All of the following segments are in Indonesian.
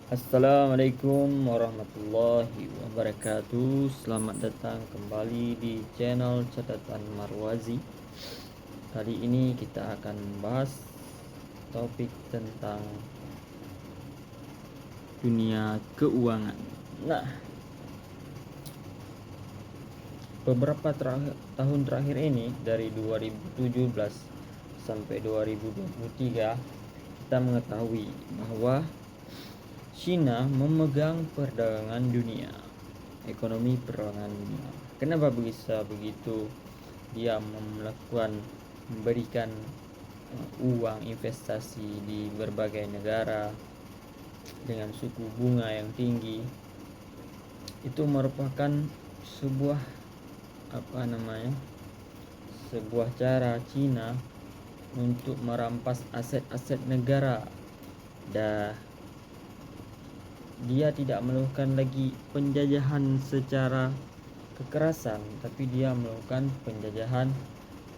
Assalamualaikum warahmatullahi wabarakatuh. Selamat datang kembali di channel Catatan Marwazi. Kali ini kita akan membahas topik tentang dunia keuangan. Nah, beberapa tahun terakhir ini, dari 2017 sampai 2023, kita mengetahui bahwa China memegang perdagangan dunia, ekonomi perdagangan dunia. Kenapa bisa begitu? Dia memberikan uang investasi di berbagai negara dengan suku bunga yang tinggi. Itu merupakan sebuah sebuah cara Cina untuk merampas aset-aset negara. Dan dia tidak melakukan lagi penjajahan secara kekerasan, tapi dia melakukan penjajahan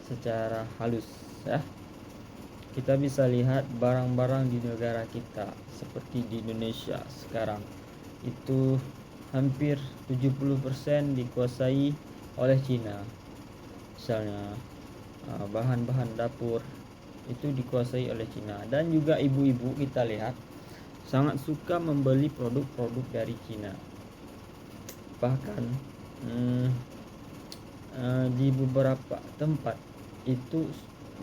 secara halus, ya. Kita bisa lihat barang-barang di negara kita, seperti di Indonesia sekarang itu hampir 70% dikuasai oleh Cina. Misalnya bahan-bahan dapur itu dikuasai oleh Cina. Dan juga ibu-ibu kita lihat sangat suka membeli produk-produk dari Cina. Bahkan di beberapa tempat itu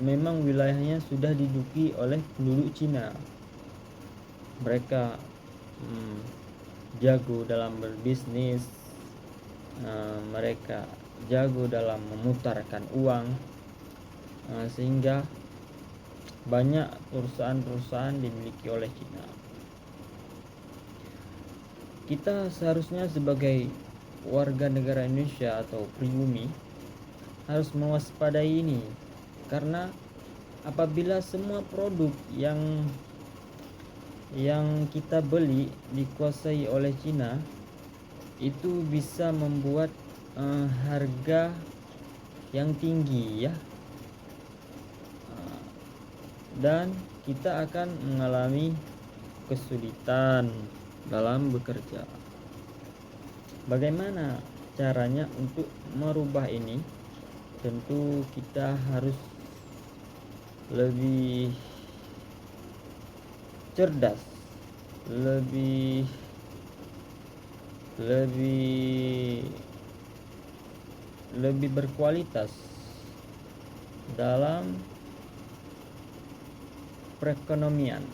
memang wilayahnya sudah diduduki oleh penduduk Cina. Mereka jago dalam berbisnis, mereka jago dalam memutarkan uang, sehingga banyak perusahaan-perusahaan dimiliki oleh Cina. Kita seharusnya sebagai warga negara Indonesia atau pribumi harus mewaspadai ini, karena apabila semua produk yang kita beli dikuasai oleh Cina, itu bisa membuat harga yang tinggi, ya, dan kita akan mengalami kesulitan dalam bekerja. Bagaimana caranya untuk merubah ini? Tentu kita harus lebih cerdas, lebih berkualitas dalam perekonomian.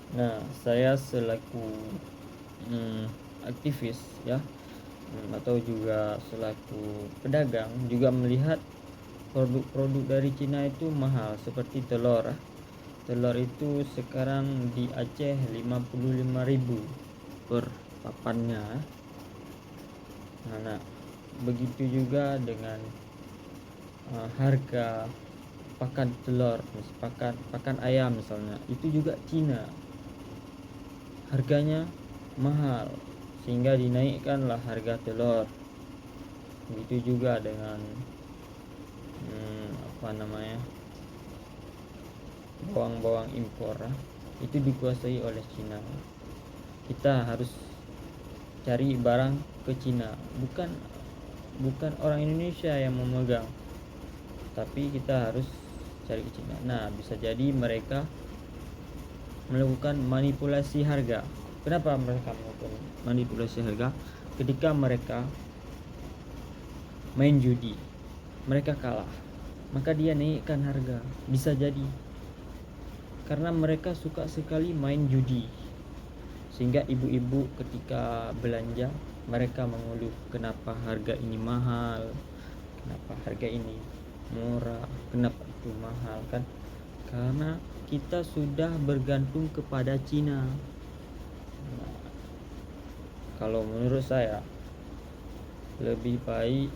Nah, saya selaku aktivis, ya, atau juga selaku pedagang, juga melihat produk-produk dari Cina itu mahal, seperti telur. Telur itu sekarang di Aceh 55.000 per papannya. Nah, begitu juga dengan harga pakan telur, pakan ayam misalnya, itu juga Cina harganya mahal, sehingga dinaikkanlah harga telur. Begitu juga dengan bawang-bawang impor, itu dikuasai oleh Cina. Kita harus cari barang ke Cina, bukan orang Indonesia yang memegang, tapi kita harus cari ke Cina. Nah, bisa jadi mereka melakukan manipulasi harga. Kenapa mereka melakukan manipulasi harga? Ketika mereka main judi, mereka kalah, maka dia naikkan harga. Bisa jadi karena mereka suka sekali main judi, sehingga ibu-ibu ketika belanja, mereka mengeluh, kenapa harga ini mahal, kenapa harga ini murah, kenapa itu mahal, kan? Karena kita sudah bergantung kepada Cina. Nah, kalau menurut saya lebih baik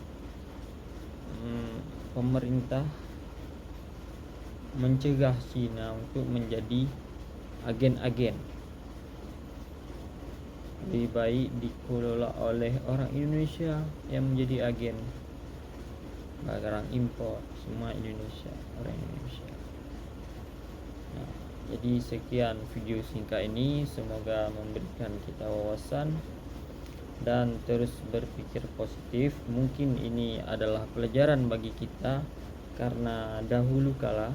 pemerintah mencegah Cina untuk menjadi agen-agen. Lebih baik dikelola oleh orang Indonesia yang menjadi agen. Barang impor semua Indonesia, orang Indonesia. Nah, Jadi sekian video singkat ini, semoga memberikan kita wawasan dan terus berpikir positif. Mungkin ini adalah pelajaran bagi kita, karena dahulu kala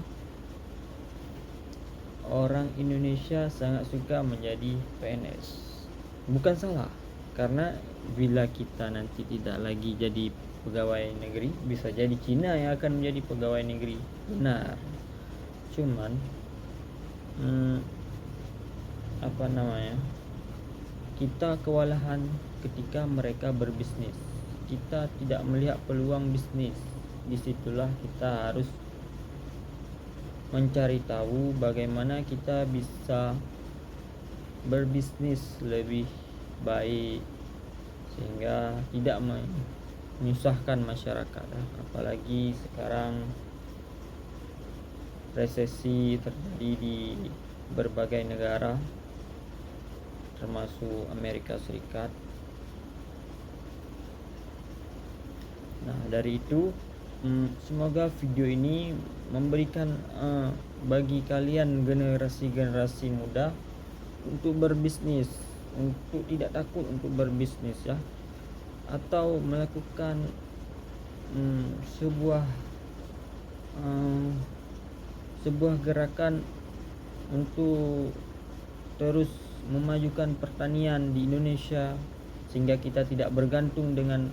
orang Indonesia sangat suka menjadi PNS. Bukan salah, karena bila kita nanti tidak lagi jadi pegawai negeri, bisa jadi Cina yang akan menjadi pegawai negeri. Benar. Cuman kita kewalahan ketika mereka berbisnis. Kita tidak melihat peluang bisnis. Disitulah kita harus mencari tahu bagaimana kita bisa berbisnis lebih baik sehingga tidak menyusahkan masyarakat. Apalagi sekarang resesi terjadi di berbagai negara termasuk Amerika Serikat. Nah, dari itu semoga video ini memberikan bagi kalian generasi-generasi muda untuk berbisnis, untuk tidak takut untuk berbisnis ya, atau melakukan sebuah gerakan untuk terus memajukan pertanian di Indonesia sehingga kita tidak bergantung dengan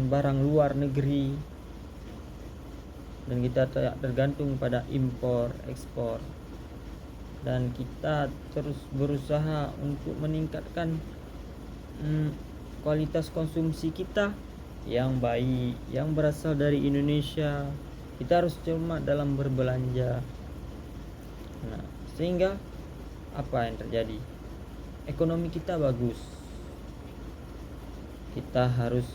barang luar negeri dan kita tidak tergantung pada impor ekspor, dan kita terus berusaha untuk meningkatkan kualitas konsumsi kita yang baik, yang berasal dari Indonesia. Kita harus cermat dalam berbelanja. Nah, sehingga apa yang terjadi? Ekonomi kita bagus. Kita harus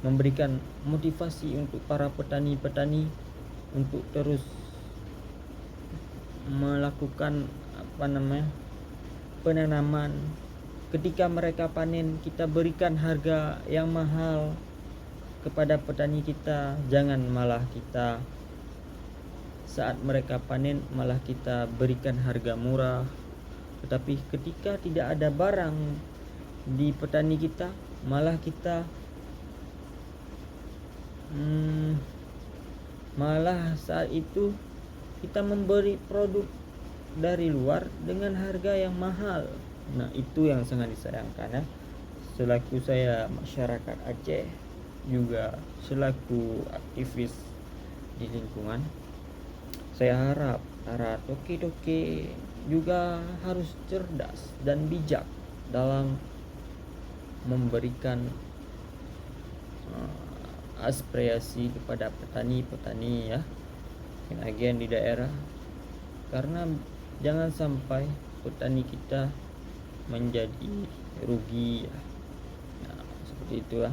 memberikan motivasi untuk para petani-petani untuk terus melakukan penanaman. Ketika mereka panen, kita berikan harga yang mahal kepada petani kita. Jangan malah kita saat mereka panen malah kita berikan harga murah. Tetapi ketika tidak ada barang di petani kita, malah kita saat itu kita memberi produk dari luar dengan harga yang mahal. Nah, itu yang sangat disayangkan ya. Selaku saya masyarakat Aceh, juga selaku aktivis di lingkungan, saya harap para toke-toke juga harus cerdas dan bijak dalam memberikan aspirasi kepada petani-petani ya, yang agen di daerah, karena jangan sampai petani kita menjadi rugi ya. Nah, seperti itu ya.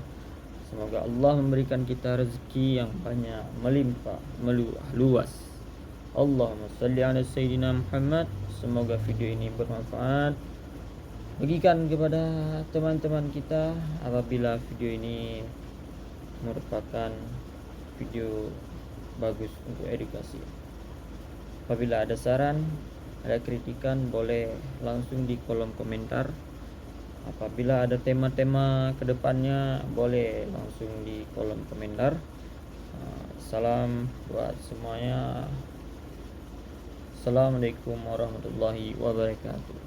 Semoga Allah memberikan kita rezeki yang banyak, melimpah, luas. Allahumma salli ala Sayyidina Muhammad. Semoga video ini bermanfaat. Bagikan kepada teman-teman kita apabila video ini merupakan video bagus untuk edukasi. Apabila ada saran, ada kritikan, boleh langsung di kolom komentar. Apabila ada tema-tema kedepannya, boleh langsung di kolom komentar. Salam buat semuanya. Assalamualaikum warahmatullahi wabarakatuh.